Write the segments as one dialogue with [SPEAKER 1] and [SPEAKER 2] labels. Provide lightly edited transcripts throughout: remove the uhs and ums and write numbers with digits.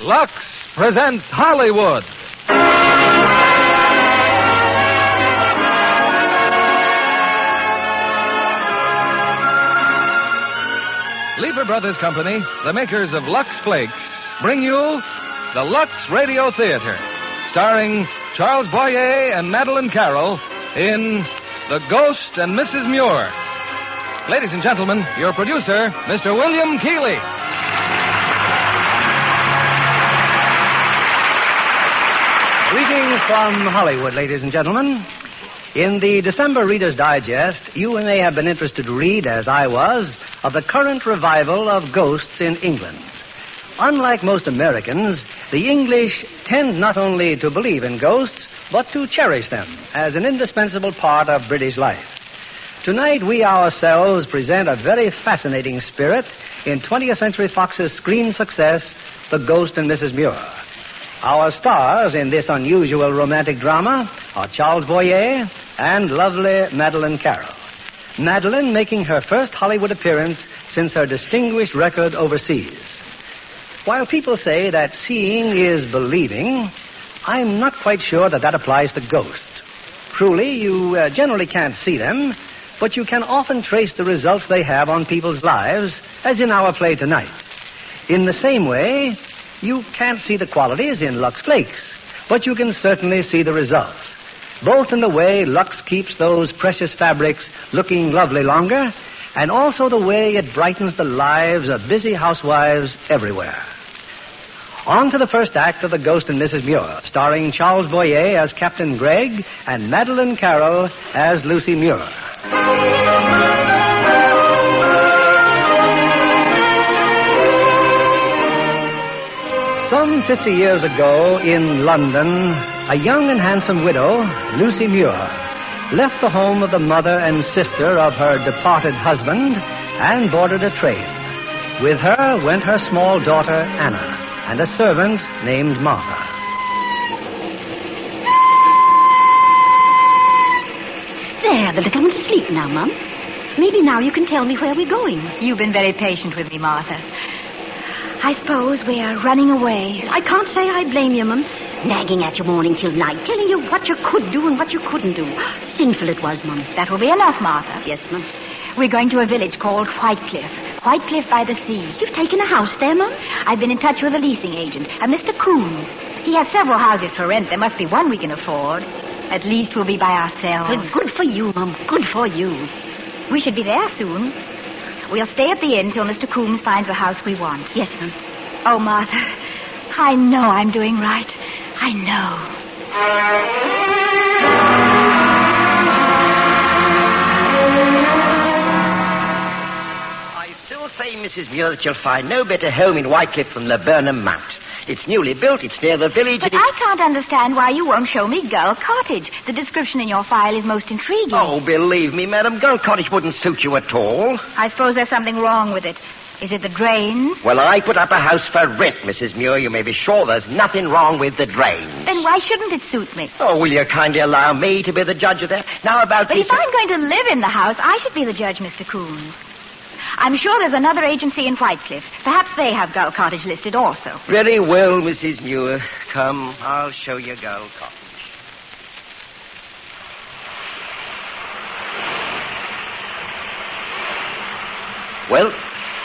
[SPEAKER 1] Lux presents Hollywood. Lever Brothers Company, the makers of Lux Flakes, bring you the Lux Radio Theatre, starring Charles Boyer and Madeleine Carroll in The Ghost and Mrs. Muir. Ladies and gentlemen, your producer, Mr. William Keighley.
[SPEAKER 2] Greetings from Hollywood, ladies and gentlemen. In the December Reader's Digest, you may have been interested to read, as I was, of the current revival of ghosts in England. Unlike most Americans, the English tend not only to believe in ghosts, but to cherish them as an indispensable part of British life. Tonight, we ourselves present a very fascinating spirit in 20th Century Fox's screen success, The Ghost and Mrs. Muir. Our stars in this unusual romantic drama are Charles Boyer and lovely Madeleine Carroll. Madeleine making her first Hollywood appearance since her distinguished record overseas. While people say that seeing is believing, I'm not quite sure that applies to ghosts. Truly, you generally can't see them, but you can often trace the results they have on people's lives, as in our play tonight. In the same way, you can't see the qualities in Lux Flakes, but you can certainly see the results, both in the way Lux keeps those precious fabrics looking lovely longer, and also the way it brightens the lives of busy housewives everywhere. On to the first act of The Ghost and Mrs. Muir, starring Charles Boyer as Captain Gregg and Madeleine Carroll as Lucy Muir. Some 50 years ago in London, a young and handsome widow, Lucy Muir, left the home of the mother and sister of her departed husband and boarded a train. With her went her small daughter, Anna, and a servant named Martha.
[SPEAKER 3] There, the little one's asleep now, Mum. Maybe now you can tell me where we're going.
[SPEAKER 4] You've been very patient with me, Martha. I suppose we're running away.
[SPEAKER 3] I can't say I blame you, Mum. Nagging at you morning till night, telling you what you could do and what you couldn't do. Sinful it was, Mum.
[SPEAKER 4] That will be enough, Martha.
[SPEAKER 3] Yes, Mum.
[SPEAKER 4] We're going to a village called Whitecliff. Whitecliff by the sea.
[SPEAKER 3] You've taken a house there, Mum?
[SPEAKER 4] I've been in touch with a leasing agent, a Mr. Coombs. He has several houses for rent. There must be one we can afford. At least we'll be by ourselves.
[SPEAKER 3] Well, good for you, Mum. Good for you.
[SPEAKER 4] We should be there soon. We'll stay at the inn till Mr. Coombs finds the house we want.
[SPEAKER 3] Yes, Mum.
[SPEAKER 4] Oh, Martha, I know I'm doing right. I know.
[SPEAKER 5] I still say, Mrs. Muir, that you'll find no better home in Whitecliff than Laburnum Mount. It's newly built, it's near the village...
[SPEAKER 4] But I can't understand why you won't show me Gull Cottage. The description in your file is most intriguing.
[SPEAKER 5] Oh, believe me, madam, Gull Cottage wouldn't suit you at all.
[SPEAKER 4] I suppose there's something wrong with it. Is it the drains?
[SPEAKER 5] Well, I put up a house for rent, Mrs. Muir. You may be sure there's nothing wrong with the drains.
[SPEAKER 4] Then why shouldn't it suit me?
[SPEAKER 5] Oh, will you kindly allow me to be the judge of that? Now about
[SPEAKER 4] But
[SPEAKER 5] this...
[SPEAKER 4] if I'm going to live in the house, I should be the judge, Mr. Coombs. I'm sure there's another agency in Whitecliff. Perhaps they have Gull Cottage listed also.
[SPEAKER 5] Very well, Mrs. Muir. Come, I'll show you Gull Cottage. Well,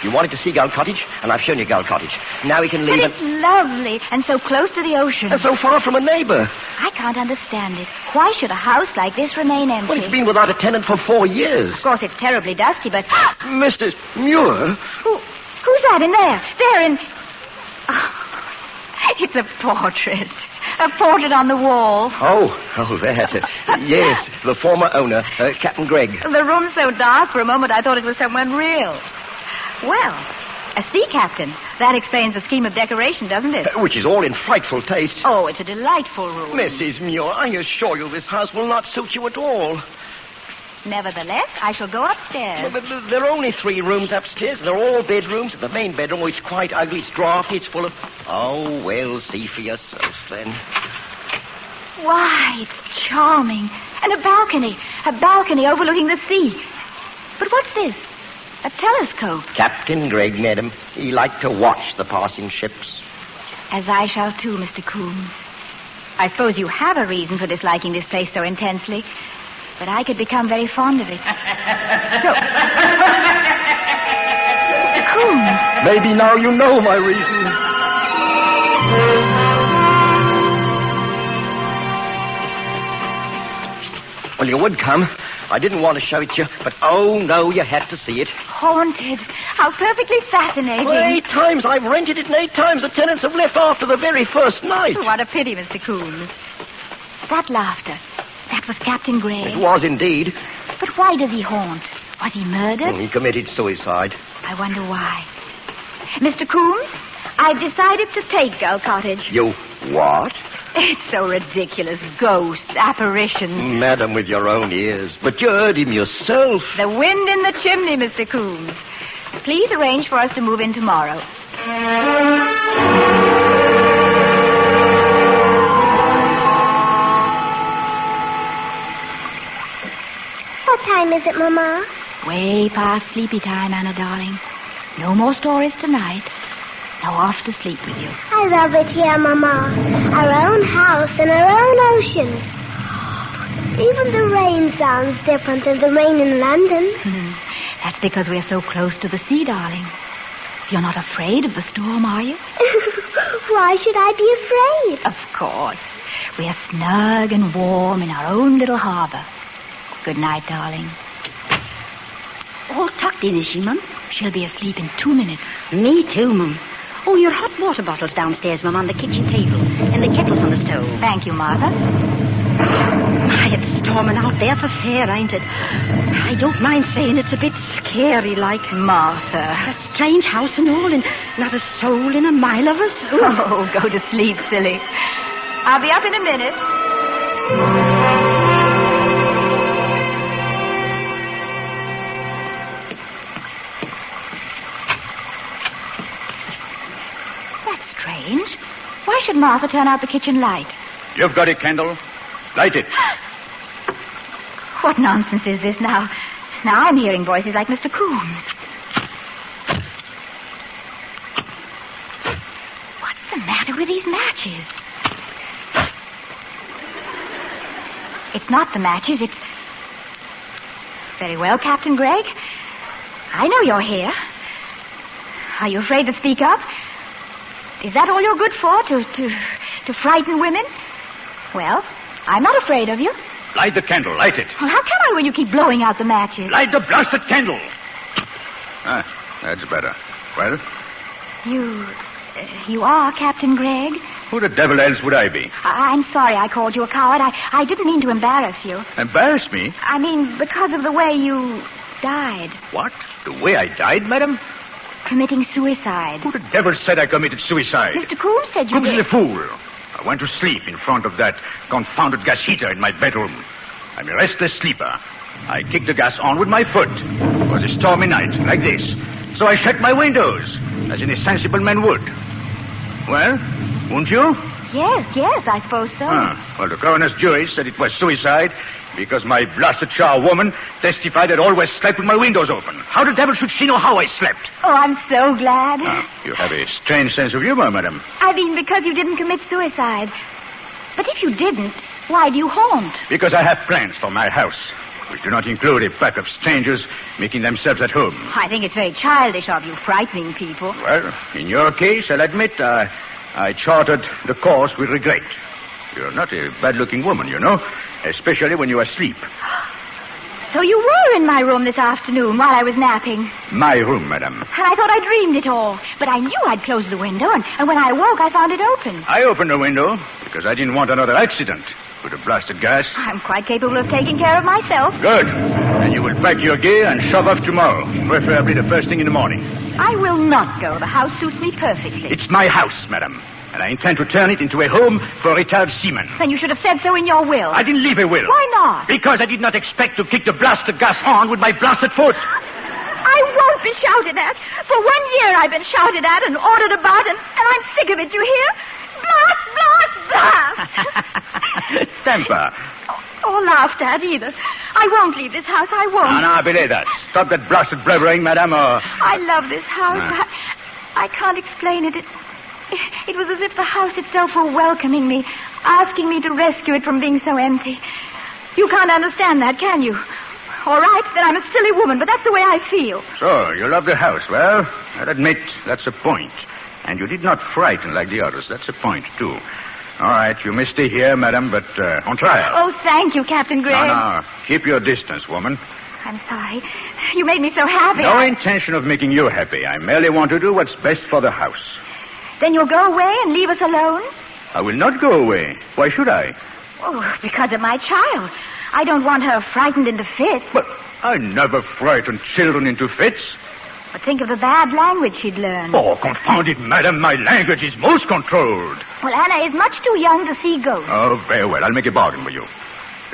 [SPEAKER 5] you wanted to see Gull Cottage, and I've shown you Gull Cottage. Now we can leave
[SPEAKER 4] But it's lovely, and so close to the ocean.
[SPEAKER 5] And so far from a neighbor.
[SPEAKER 4] I can't understand it. Why should a house like this remain empty?
[SPEAKER 5] Well, it's been without a tenant for 4 years.
[SPEAKER 4] Of course, it's terribly dusty, but...
[SPEAKER 5] Mr. Muir?
[SPEAKER 4] Who's that in there? There in... Oh, it's a portrait. A portrait on the wall.
[SPEAKER 5] Oh, that. Yes, the former owner, Captain Gregg.
[SPEAKER 4] The room's so dark, for a moment I thought it was someone real. Well, a sea captain. That explains the scheme of decoration, doesn't it?
[SPEAKER 5] Which is all in frightful taste.
[SPEAKER 4] Oh, it's a delightful room.
[SPEAKER 5] Mrs. Muir, I assure you this house will not suit you at all.
[SPEAKER 4] Nevertheless, I shall go upstairs.
[SPEAKER 5] But there are only 3 rooms upstairs. They're all bedrooms. The main bedroom, which is quite ugly. It's draughty. It's full of... Oh, well, see for yourself, then.
[SPEAKER 4] Why, it's charming. And a balcony. A balcony overlooking the sea. But what's this? A telescope.
[SPEAKER 5] Captain Gregg, madam. He liked to watch the passing ships.
[SPEAKER 4] As I shall too, Mr. Coombs. I suppose you have a reason for disliking this place so intensely, but I could become very fond of it. So, Mr. Coombs.
[SPEAKER 5] Maybe now you know my reason. Well, you would come. I didn't want to show it to you, but oh, no, you had to see it.
[SPEAKER 4] Haunted. How perfectly fascinating.
[SPEAKER 5] Well, 8 times I've rented it, and 8 times the tenants have left after the very first night.
[SPEAKER 4] What a pity, Mr. Coombs. That laughter. That was Captain Gray.
[SPEAKER 5] It was indeed.
[SPEAKER 4] But why does he haunt? Was he murdered?
[SPEAKER 5] Well, he committed suicide.
[SPEAKER 4] I wonder why. Mr. Coombs, I've decided to take Gull Cottage.
[SPEAKER 5] You what?
[SPEAKER 4] It's so ridiculous. Ghosts, apparitions.
[SPEAKER 5] Madam, with your own ears. But you heard him yourself.
[SPEAKER 4] The wind in the chimney, Mr. Coombs. Please arrange for us to move in tomorrow.
[SPEAKER 6] What time is it, Mama?
[SPEAKER 4] Way past sleepy time, Anna, darling. No more stories tonight. Now off to sleep with you.
[SPEAKER 6] I love it here, Mama. Our own house and our own ocean. Even the rain sounds different than the rain in London.
[SPEAKER 4] That's because we're so close to the sea, darling. You're not afraid of the storm, are you?
[SPEAKER 6] Why should I be afraid?
[SPEAKER 4] Of course. We're snug and warm in our own little harbor. Good night, darling.
[SPEAKER 3] All tucked in, is she, Mum?
[SPEAKER 4] She'll be asleep in 2 minutes.
[SPEAKER 3] Me too, Mum. Oh, your hot water bottle's downstairs, Mum, on the kitchen table. And the kettle's on the stove.
[SPEAKER 4] Thank you, Martha.
[SPEAKER 3] My, it's storming out there for fair, ain't it? I don't mind saying it's a bit scary-like.
[SPEAKER 4] Martha.
[SPEAKER 3] A strange house and all, and not a soul in a mile of us.
[SPEAKER 4] Oh, go to sleep, silly. I'll be up in a minute. Strange. Why should Martha turn out the kitchen light?
[SPEAKER 7] You've got it, Kendall. Light it.
[SPEAKER 4] What nonsense is this now? Now I'm hearing voices like Mr. Coombs. What's the matter with these matches? It's not the matches, it's... Very well, Captain Gregg. I know you're here. Are you afraid to speak up? Is that all you're good for, to frighten women? Well, I'm not afraid of you.
[SPEAKER 7] Light the candle. Light it.
[SPEAKER 4] Well, how can I when you keep blowing out the matches?
[SPEAKER 7] Light the blasted candle. Ah, that's better. Well?
[SPEAKER 4] You are Captain Gregg?
[SPEAKER 7] Who the devil else would I be?
[SPEAKER 4] I'm sorry I called you a coward. I didn't mean to embarrass you.
[SPEAKER 7] Embarrass me?
[SPEAKER 4] I mean, because of the way you died.
[SPEAKER 7] What? The way I died, madam?
[SPEAKER 4] Committing suicide.
[SPEAKER 7] Who the devil said I committed suicide?
[SPEAKER 4] Mr. Coombs said you
[SPEAKER 7] Coombs
[SPEAKER 4] did.
[SPEAKER 7] is a fool. I went to sleep in front of that confounded gas heater in my bedroom. I'm a restless sleeper. I kicked the gas on with my foot. It was a stormy night, like this. So I shut my windows, as any sensible man would. Well, won't you?
[SPEAKER 4] Yes, I suppose so.
[SPEAKER 7] Well, the coroner's jury said it was suicide because my blasted char woman testified that I always slept with my windows open. How the devil should she know how I slept?
[SPEAKER 4] Oh, I'm so glad.
[SPEAKER 7] You have a strange sense of humor, madam.
[SPEAKER 4] I mean, because you didn't commit suicide. But if you didn't, why do you haunt?
[SPEAKER 7] Because I have plans for my house, which do not include a pack of strangers making themselves at home.
[SPEAKER 4] I think it's very childish of you, frightening people.
[SPEAKER 7] Well, in your case, I'll admit I charted the course with regret. You're not a bad-looking woman, you know, especially when you're asleep.
[SPEAKER 4] So you were in my room this afternoon while I was napping.
[SPEAKER 7] My room, madam.
[SPEAKER 4] And I thought I dreamed it all. But I knew I'd closed the window, and when I awoke, I found it open.
[SPEAKER 7] I opened the window because I didn't want another accident with the blasted gas.
[SPEAKER 4] I'm quite capable of taking care of myself.
[SPEAKER 7] Good. Then you will pack your gear and shove off tomorrow, preferably the first thing in the morning.
[SPEAKER 4] I will not go. The house suits me perfectly.
[SPEAKER 7] It's my house, madam. And I intend to turn it into a home for retired seamen.
[SPEAKER 4] Then you should have said so in your will.
[SPEAKER 7] I didn't leave a will.
[SPEAKER 4] Why not?
[SPEAKER 7] Because I did not expect to kick the blasted gas on with my blasted foot.
[SPEAKER 4] I won't be shouted at. For 1 year I've been shouted at and ordered about, and I'm sick of it, you hear? Blast, blast, blast!
[SPEAKER 7] Temper.
[SPEAKER 4] Or laughed at either. I won't leave this house, I won't.
[SPEAKER 7] No, belay that. Stop that blasted blavering, madam, or...
[SPEAKER 4] I love this house. I can't explain it. It It was as if the house itself were welcoming me, asking me to rescue it from being so empty. You can't understand that, can you? All right, then I'm a silly woman, but that's the way I feel.
[SPEAKER 7] So, you love the house. Well, I'll admit that's a point. And you did not frighten like the others. That's a point, too. All right, you may stay here, madam, but on trial.
[SPEAKER 4] Oh, thank you, Captain Gregg.
[SPEAKER 7] No. Keep your distance, woman.
[SPEAKER 4] I'm sorry. You made me so happy.
[SPEAKER 7] No intention of making you happy. I merely want to do what's best for the house.
[SPEAKER 4] Then you'll go away and leave us alone?
[SPEAKER 7] I will not go away. Why should I?
[SPEAKER 4] Oh, because of my child. I don't want her frightened into fits.
[SPEAKER 7] But I never frighten children into fits.
[SPEAKER 4] But think of the bad language she'd learn.
[SPEAKER 7] Oh, confound it, madam. My language is most controlled.
[SPEAKER 4] Well, Anna is much too young to see ghosts.
[SPEAKER 7] Oh, very well. I'll make a bargain with you.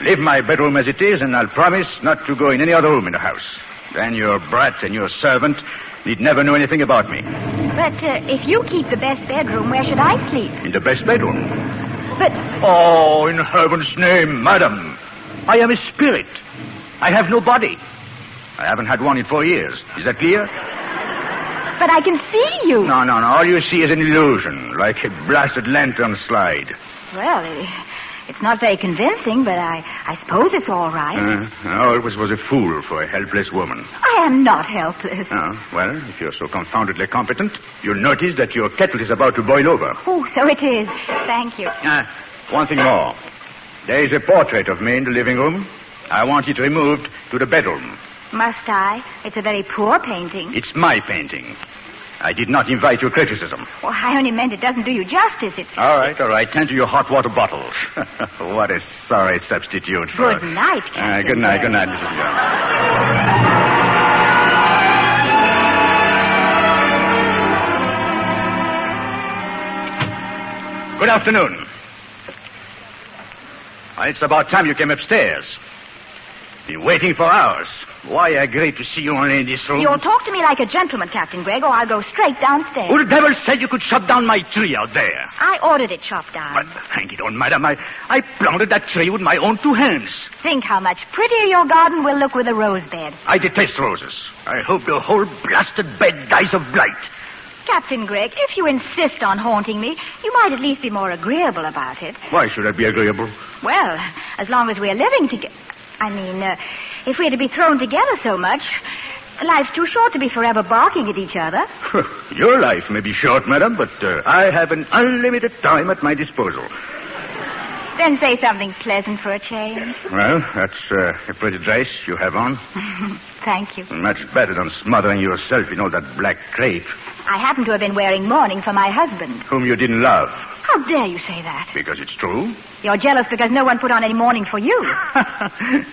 [SPEAKER 7] Leave my bedroom as it is, and I'll promise not to go in any other room in the house. Then your brat and your servant need never know anything about me.
[SPEAKER 4] But if you keep the best bedroom, where should I sleep?
[SPEAKER 7] In the best bedroom.
[SPEAKER 4] But...
[SPEAKER 7] Oh, in heaven's name, madam. I am a spirit. I have no body. I haven't had one in 4 years. Is that clear?
[SPEAKER 4] But I can see you.
[SPEAKER 7] No. All you see is an illusion, like a blasted lantern slide.
[SPEAKER 4] Well, it's not very convincing, but I suppose it's all right.
[SPEAKER 7] I always was a fool for a helpless woman.
[SPEAKER 4] I am not helpless.
[SPEAKER 7] Oh, well, if you're so confoundedly competent, you'll notice that your kettle is about to boil over.
[SPEAKER 4] Oh, so it is. Thank you.
[SPEAKER 7] One thing more. There is a portrait of me in the living room. I want it removed to the bedroom.
[SPEAKER 4] Must I? It's a very poor painting.
[SPEAKER 7] It's my painting. I did not invite your criticism.
[SPEAKER 4] Well, I only meant it doesn't do you justice. It's...
[SPEAKER 7] All right. Tend to your hot water bottles. What a sorry substitute for...
[SPEAKER 4] Good night, Captain.
[SPEAKER 7] Good night, Mrs. Young. Good afternoon. It's about time you came upstairs. Been waiting for hours. Why I agreed to see you only in this room?
[SPEAKER 4] You'll talk to me like a gentleman, Captain Gregg, or I'll go straight downstairs.
[SPEAKER 7] Who the devil said you could chop down my tree out there?
[SPEAKER 4] I ordered it chopped down.
[SPEAKER 7] But hang it on, madam. I planted that tree with my own 2 hands.
[SPEAKER 4] Think how much prettier your garden will look with a rose bed.
[SPEAKER 7] I detest roses. I hope your whole blasted bed dies of blight.
[SPEAKER 4] Captain Gregg, if you insist on haunting me, you might at least be more agreeable about it.
[SPEAKER 7] Why should I be agreeable?
[SPEAKER 4] Well, as long as we're living together... if we're to be thrown together so much, life's too short to be forever barking at each other.
[SPEAKER 7] Your life may be short, madam, but I have an unlimited time at my disposal.
[SPEAKER 4] Then say something pleasant for a change.
[SPEAKER 7] Well, that's a pretty dress you have on.
[SPEAKER 4] Thank you.
[SPEAKER 7] Much better than smothering yourself in all that black crepe.
[SPEAKER 4] I happen to have been wearing mourning for my husband.
[SPEAKER 7] Whom you didn't love.
[SPEAKER 4] How dare you say that?
[SPEAKER 7] Because it's true.
[SPEAKER 4] You're jealous because no one put on any mourning for you.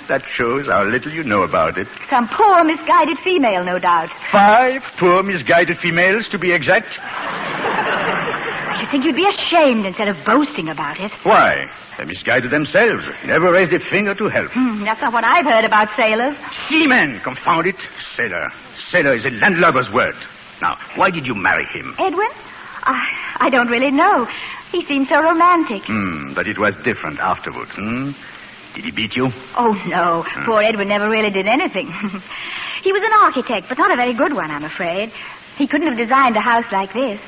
[SPEAKER 7] That shows how little you know about it.
[SPEAKER 4] Some poor, misguided female, no doubt.
[SPEAKER 7] 5 poor, misguided females, to be exact.
[SPEAKER 4] I should think you'd be ashamed instead of boasting about it.
[SPEAKER 7] Why? They misguided themselves. Never raised a finger to help.
[SPEAKER 4] That's not what I've heard about sailors.
[SPEAKER 7] Seaman, confound it. Sailor. Sailor is a landlubber's word. Now, why did you marry him?
[SPEAKER 4] Edwin? I don't really know. He seemed so romantic.
[SPEAKER 7] But it was different afterwards, Did he beat you?
[SPEAKER 4] Oh, no. Poor Edwin never really did anything. He was an architect, but not a very good one, I'm afraid. He couldn't have designed a house like this.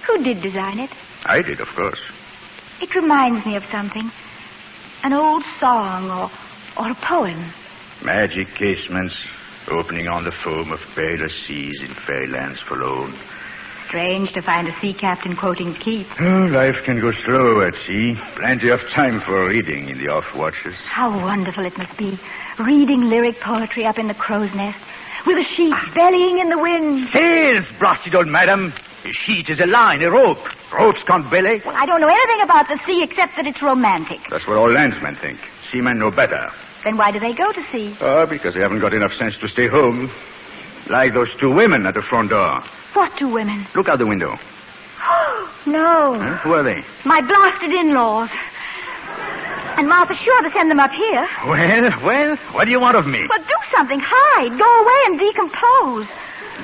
[SPEAKER 4] Who did design it?
[SPEAKER 7] I did, of course.
[SPEAKER 4] It reminds me of something. An old song or a poem.
[SPEAKER 7] Magic casements opening on the foam of paler seas in fairylands forlorn.
[SPEAKER 4] Strange to find a sea captain quoting Keats.
[SPEAKER 7] Oh, life can go slow at sea. Plenty of time for reading in the off watches.
[SPEAKER 4] How wonderful it must be, reading lyric poetry up in the crow's nest, with a sheet bellying in the wind.
[SPEAKER 7] Sails, blasted old madam. A sheet is a line, a rope. Ropes can't belly.
[SPEAKER 4] Well, I don't know anything about the sea except that it's romantic.
[SPEAKER 7] That's what all landsmen think. Seamen know better.
[SPEAKER 4] Then why do they go to sea?
[SPEAKER 7] Oh, because they haven't got enough sense to stay home. Like those 2 women at the front door.
[SPEAKER 4] What 2 women?
[SPEAKER 7] Look out the window.
[SPEAKER 4] No.
[SPEAKER 7] Huh? Who are they?
[SPEAKER 4] My blasted in-laws. And Martha's sure to send them up here.
[SPEAKER 7] Well, what do you want of me?
[SPEAKER 4] Well, do something. Hide. Go away and decompose.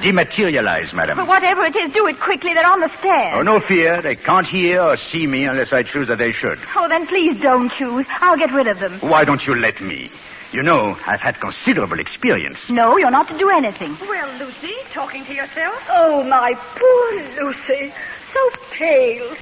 [SPEAKER 7] Dematerialize, madam.
[SPEAKER 4] But whatever it is, do it quickly. They're on the stairs.
[SPEAKER 7] Oh, no fear. They can't hear or see me unless I choose that they should.
[SPEAKER 4] Oh, then please don't choose. I'll get rid of them.
[SPEAKER 7] Why don't you let me? You know, I've had considerable experience.
[SPEAKER 4] No, you're not to do anything.
[SPEAKER 3] Well, Lucy, talking to yourself? Oh, my poor Lucy. So pale,